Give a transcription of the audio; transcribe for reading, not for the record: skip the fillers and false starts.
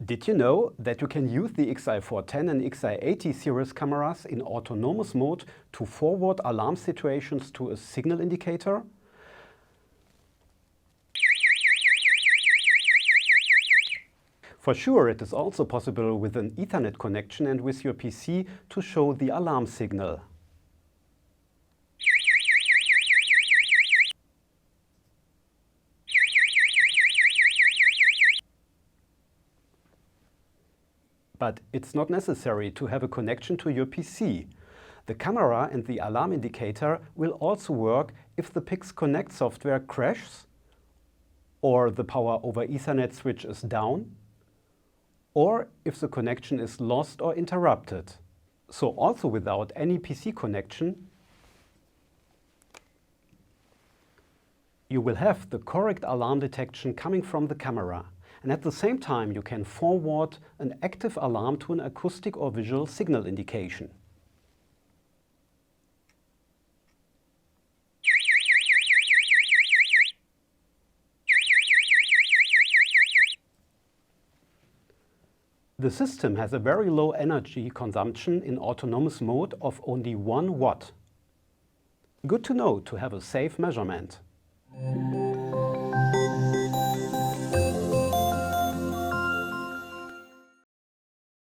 Did you know that you can use the XI410 and XI80 series cameras in autonomous mode to forward alarm situations to a signal indicator? For sure, it is also possible with an Ethernet connection and with your PC to show the alarm signal. But it's not necessary to have a connection to your PC. The camera and the alarm indicator will also work if the PIX Connect software crashes, or the power over Ethernet switch is down, or if the connection is lost or interrupted. So also without any PC connection, you will have the correct alarm detection coming from the camera. And at the same time, you can forward an active alarm to an acoustic or visual signal indication. The system has a very low energy consumption in autonomous mode of only 1 watt. Good to know to have a safe measurement.